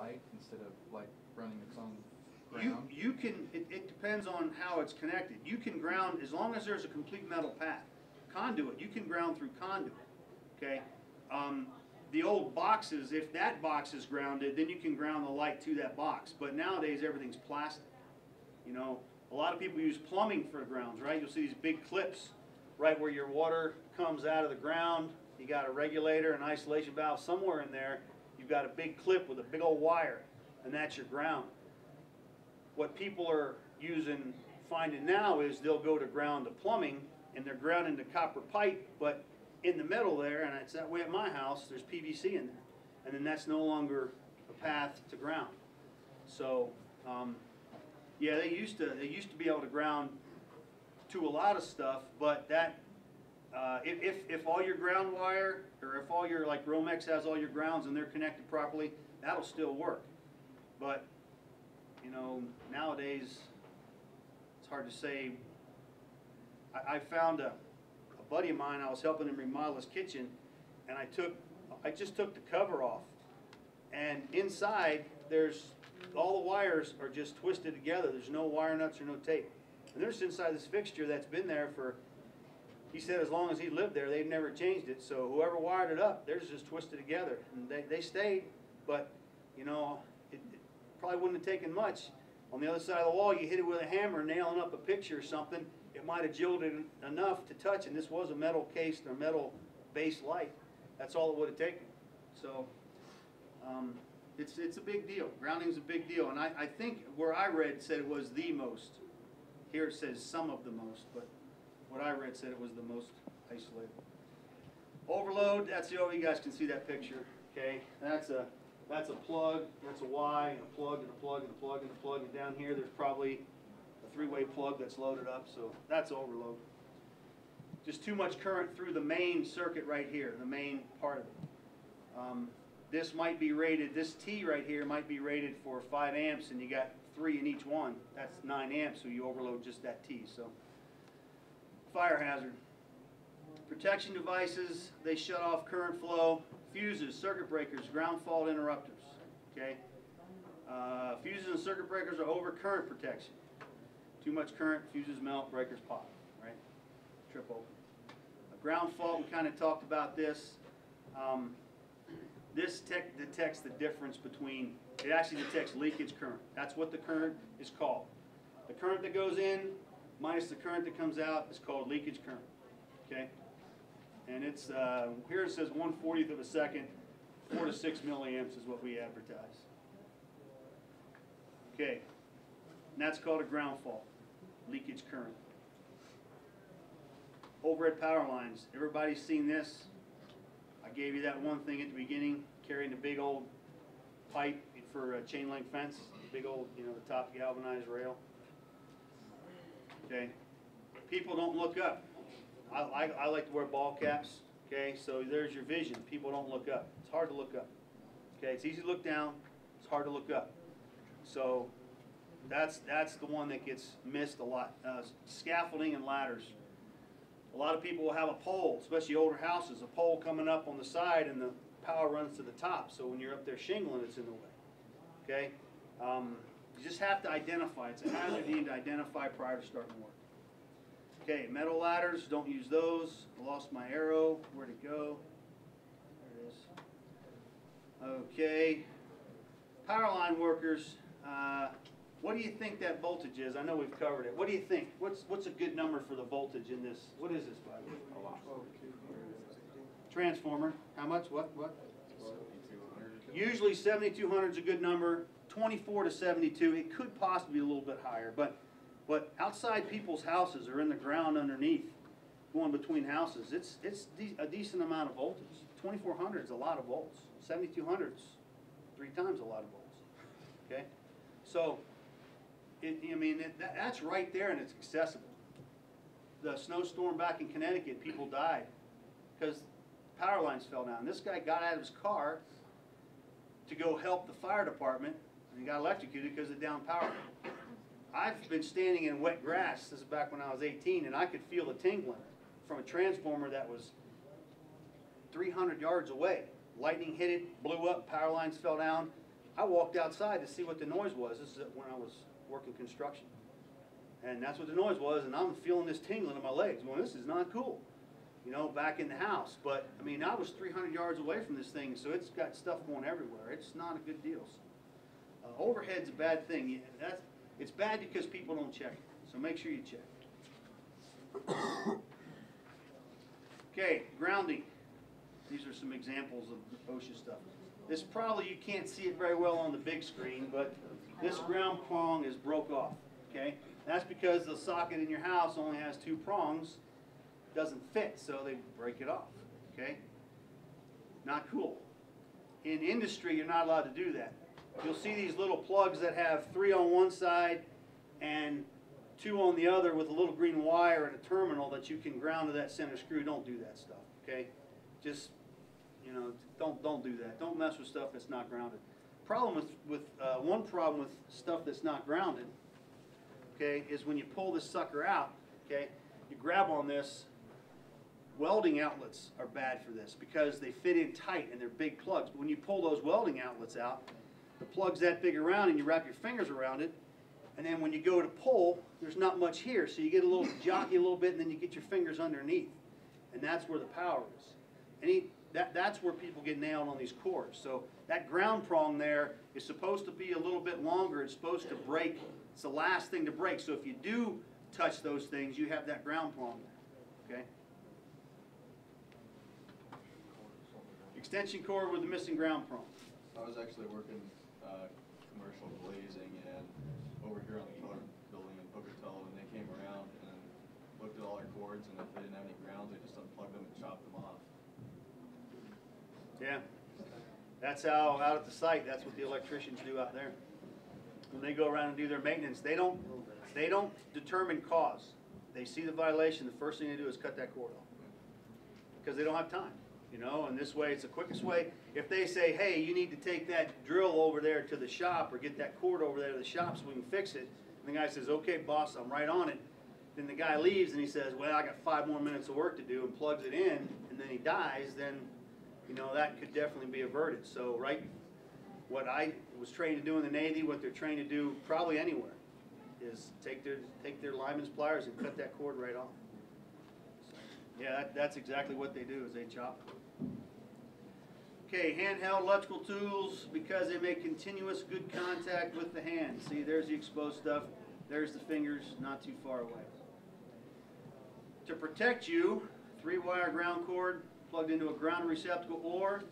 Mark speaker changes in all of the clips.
Speaker 1: like instead of like running its own ground?
Speaker 2: You can, it depends on how it's connected. You can ground, as long as there's a complete metal path. Conduit, you can ground through conduit, okay? The old boxes, if that box is grounded, then you can ground the light to that box. But nowadays, everything's plastic. You know, a lot of people use plumbing for grounds, right? You'll see these big clips right where your water comes out of the ground. You got a regulator, an isolation valve somewhere in there. You've got a big clip with a big old wire, and that's your ground. What people are finding now is they'll go to ground to plumbing, and they're grounding to copper pipe, but in the middle there, and it's that way at my house, there's PVC in there. And then that's no longer a path to ground. So, yeah, they used to be able to ground to a lot of stuff, but that, if all your ground wire, or if all your, like Romex has all your grounds and they're connected properly, that'll still work. But, you know, nowadays, it's hard to say. I found a buddy of mine, I was helping him remodel his kitchen, and I just took the cover off, and inside there's all the wires are just twisted together. There's no wire nuts or no tape, and there's inside this fixture that's been there for, he said, as long as he lived there, they've never changed it. So whoever wired it up, they're just twisted together, and they stayed. But you know, it probably wouldn't have taken much. On the other side of the wall, you hit it with a hammer nailing up a picture or something, it might have jolted enough to touch, and this was a metal cased or metal base light. That's all it would have taken. So it's a big deal. Grounding's a big deal, and I think where I read said it was the most. Here it says some of the most, but what I read said it was the most isolated. Overload, that's the, you guys can see that picture, okay? That's a plug, that's a Y, and a plug, and a plug, and a plug, and a plug, and down here there's probably a three-way plug that's loaded up, so that's overload. Just too much current through the main circuit right here, the main part of it. This might be rated, this T right here might be rated for 5 amps, and you got 3 in each one. That's 9 amps, so you overload just that T. So, fire hazard. Protection devices, they shut off current flow. Fuses, circuit breakers, ground fault interrupters. Okay, fuses and circuit breakers are over current protection. Too much current, fuses melt, breakers pop. Right, trip over. A ground fault, we kind of talked about this. This detects the difference between, it actually detects leakage current. That's what the current is called. The current that goes in minus the current that comes out is called leakage current. Okay, and it's here it says 1/40th of a second, 4 to 6 milliamps is what we advertise. Okay, and that's called a ground fault, leakage current. Overhead power lines, everybody's seen this. I gave you that one thing at the beginning, carrying a big old pipe for a chain link fence, big old, you know, the top galvanized rail. Okay, people don't look up. I like to wear ball caps. Okay, so there's your vision. People don't look up. It's hard to look up. Okay, it's easy to look down. It's hard to look up. So that's the one that gets missed a lot. Scaffolding and ladders. A lot of people will have a pole, especially older houses, a pole coming up on the side and the power runs to the top. So when you're up there shingling, it's in the way. Okay, you just have to identify. It's a hazard you need to identify prior to starting work. Okay, metal ladders, don't use those. I lost my arrow. Where'd it go? There it is. Okay, power line workers. What do you think that voltage is? I know we've covered it. What do you think? What's a good number for the voltage in this? What is this, by the way? A lot. Transformer. How much? What?
Speaker 1: 7,200.
Speaker 2: Usually 7,200 is a good number. 24 to 72. It could possibly be a little bit higher, but outside people's houses or in the ground underneath, going between houses, it's a decent amount of voltage. 2,400 is a lot of volts. 7,200 is 3 times a lot of volts. Okay, so that's right there and it's accessible. The snowstorm back in Connecticut, people died because power lines fell down. This guy got out of his car to go help the fire department, and he got electrocuted because of down power. I've been standing in wet grass, this is back when I was 18, and I could feel the tingling from a transformer that was 300 yards away. Lightning hit it, blew up, power lines fell down. I walked outside to see what the noise was. This is when I was working construction. And that's what the noise was, and I'm feeling this tingling in my legs. Well, this is not cool, you know, back in the house. But, I mean, I was 300 yards away from this thing, so it's got stuff going everywhere. It's not a good deal. So, overhead's a bad thing. It's bad because people don't check it, so make sure you check. Okay, grounding. These are some examples of OSHA stuff. This probably, you can't see it very well on the big screen, but this ground prong is broke off, okay? That's because the socket in your house only has 2 prongs, doesn't fit, so they break it off, okay? Not cool. In industry, you're not allowed to do that. You'll see these little plugs that have 3 on one side and 2 on the other with a little green wire and a terminal that you can ground to that center screw. Don't do that stuff, okay? Just, you know, don't do that. Don't mess with stuff that's not grounded. One problem with stuff that's not grounded, okay, is when you pull this sucker out, okay, you grab on this. Welding outlets are bad for this because they fit in tight and they're big plugs. But when you pull those welding outlets out, the plug's that big around and you wrap your fingers around it, and then when you go to pull, there's not much here, so you get a little jockey a little bit, and then you get your fingers underneath, and that's where the power is. That's where people get nailed on these cords. So that ground prong there is supposed to be a little bit longer. It's supposed to break. It's the last thing to break. So if you do touch those things, you have that ground prong there. Okay. Extension cord with the missing ground prong.
Speaker 1: I was actually working commercial glazing and over here on the color building in Pocatello, and they came around and looked at all our cords, and if they didn't have any grounds, they just unplugged them and chopped them off.
Speaker 2: Yeah, that's how out at the site. That's what the electricians do out there. When they go around and do their maintenance, they don't determine cause. They see the violation. The first thing they do is cut that cord off because they don't have time. You know, and this way it's the quickest way. If they say, hey, you need to take that drill over there to the shop or get that cord over there to the shop so we can fix it, and the guy says, okay, boss, I'm right on it. Then the guy leaves and he says, well, I got 5 more minutes of work to do, and plugs it in, and then he dies, then, you know, that could definitely be averted. So, right, what I was trained to do in the Navy, what they're trained to do probably anywhere, is take their lineman's pliers and cut that cord right off. So, yeah, that's exactly what they do, is they chop it. Okay, handheld electrical tools, because they make continuous good contact with the hand. See, there's the exposed stuff. There's the fingers, not too far away. To protect you, 3-wire ground cord plugged into a ground receptacle or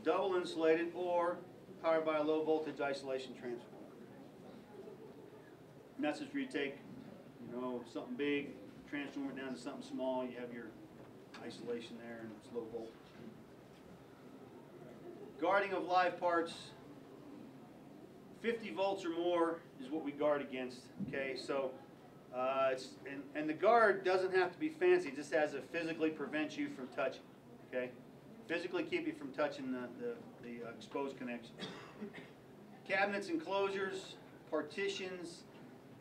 Speaker 2: double insulated or powered by a low voltage isolation transformer. And that's just where you take, you know, something big, transform it down to something small, you have your isolation there and it's low voltage. Guarding of live parts, 50 volts or more is what we guard against, okay? So, and the guard doesn't have to be fancy, it just has to physically prevent you from touching, okay? Physically keep you from touching the exposed connection. Cabinets, enclosures, partitions,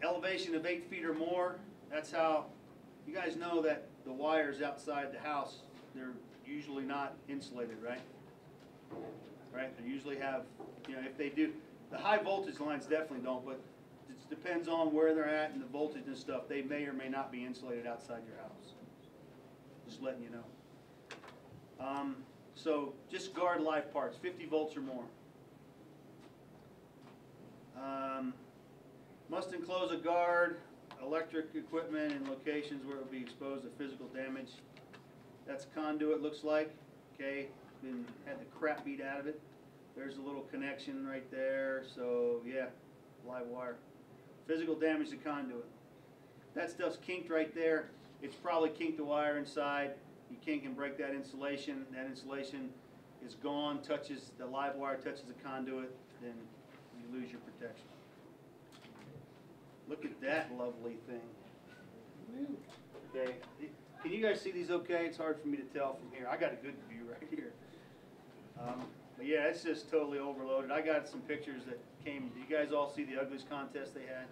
Speaker 2: elevation of 8 feet or more, that's how, you guys know that the wires outside the house, they're usually not insulated, right? Right, they usually have, you know, if they do, the high voltage lines definitely don't, but it depends on where they're at and the voltage and stuff. They may or may not be insulated outside your house. Just letting you know. So just guard live parts, 50 volts or more. Must enclose a guard, electric equipment in locations where it will be exposed to physical damage. That's conduit, looks like, okay. Had the crap beat out of it. There's a little connection right there, so yeah, live wire. Physical damage to conduit. That stuff's kinked right there. It's probably kinked the wire inside. You kink and break that insulation. That insulation is gone, touches, the live wire touches the conduit, then you lose your protection. Look at that lovely thing. Okay, can you guys see these okay? It's hard for me to tell from here. I got a good view right here. But yeah, it's just totally overloaded. I got some pictures that came. Did you guys all see the ugliest contest they had?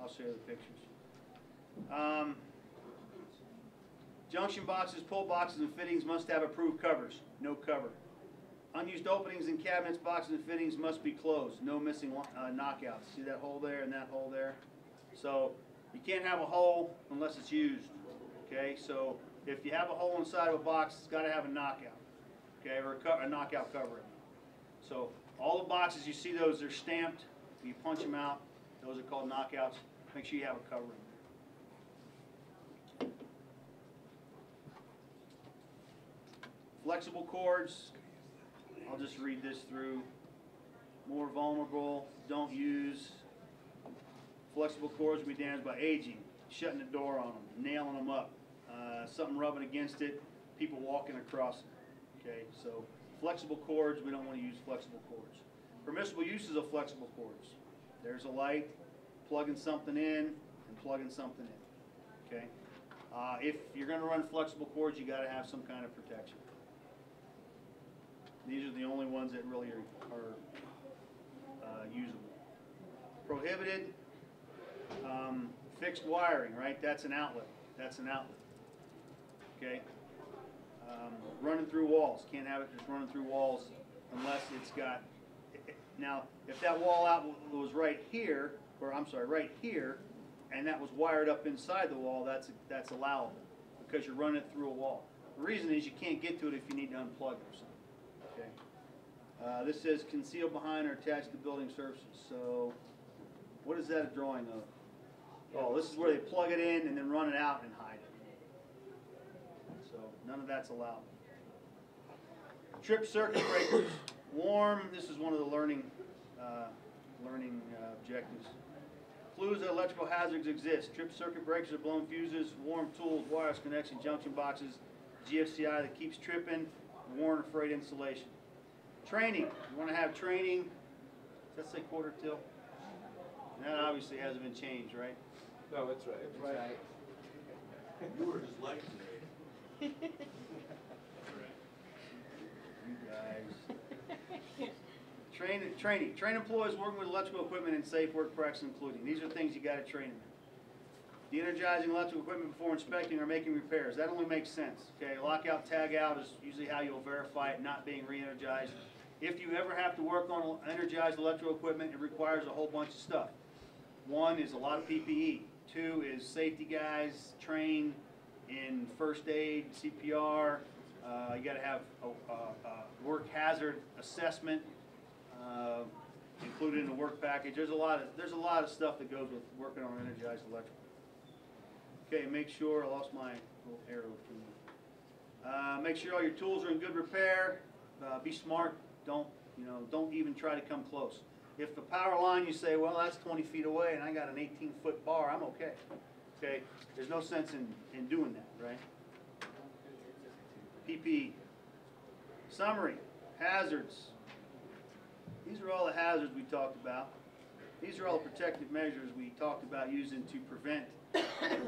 Speaker 2: I'll share the pictures. Junction boxes, pull boxes, and fittings must have approved covers. No cover. Unused openings in cabinets, boxes, and fittings must be closed. No missing knockouts. See that hole there and that hole there? So you can't have a hole unless it's used. Okay, so if you have a hole inside of a box, it's got to have a knockout. Okay, or a knockout covering. So all the boxes you see, those are stamped. You punch them out. Those are called knockouts. Make sure you have a covering. Flexible cords. I'll just read this through. More vulnerable. Don't use. Flexible cords will be damaged by aging, shutting the door on them, nailing them up, something rubbing against it, people walking across it. Okay, so flexible cords, we don't want to use flexible cords. Permissible uses of flexible cords. There's a light, plugging something in and plugging something in. Okay, if you're going to run flexible cords, you got to have some kind of protection. These are the only ones that really are usable. Prohibited. Fixed wiring, right? That's an outlet. That's an outlet. Okay? Running through walls. Can't have it just running through walls unless it's got... Now, if that wall out was right here, or I'm sorry, right here, and that was wired up inside the wall, that's allowable because you're running it through a wall. The reason is you can't get to it if you need to unplug it or something. Okay? This says conceal behind or attach to building surfaces. So, what is that a drawing of? Oh, this is where they plug it in and then run it out and hide it. So none of that's allowed. Trip circuit breakers. Warm. This is one of the learning objectives. Clues that electrical hazards exist. Trip circuit breakers are blown fuses, warm tools, wires, connection, junction boxes, GFCI that keeps tripping, warn or freight insulation. Training. You want to have training. Does that say quarter till? That obviously hasn't been changed, right?
Speaker 3: No, that's right.
Speaker 2: That's right.
Speaker 1: You were just like today.
Speaker 2: You guys. Training. Train employees working with electrical equipment and safe work practices including. These are things you got to train them in. De-energizing electrical equipment before inspecting or making repairs. That only makes sense. Okay, lockout, tag out is usually how you'll verify it not being re-energized. If you ever have to work on energized electrical equipment, it requires a whole bunch of stuff. One is a lot of PPE. Two is safety guys trained in first aid, CPR. You got to have a work hazard assessment included in the work package. There's a lot of stuff that goes with working on energized electrical. Okay, make sure I lost my little arrow to make sure all your tools are in good repair. Be smart. Don't even try to come close. If the power line, you say, well, that's 20 feet away and I got an 18-foot bar, I'm okay. Okay, there's no sense in doing that, right? PPE. Summary, hazards. These are all the hazards we talked about. These are all the protective measures we talked about using to prevent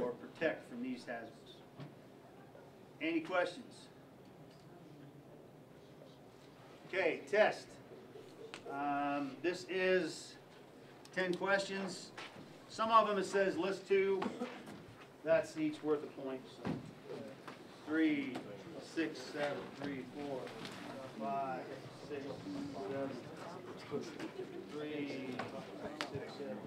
Speaker 2: or protect from these hazards. Any questions? Okay, test. This is 10 questions. Some of them it says list 2. That's each worth a point. So 3, 6, 7, 3, 4, 5, 6, 7, 3, 6, 7.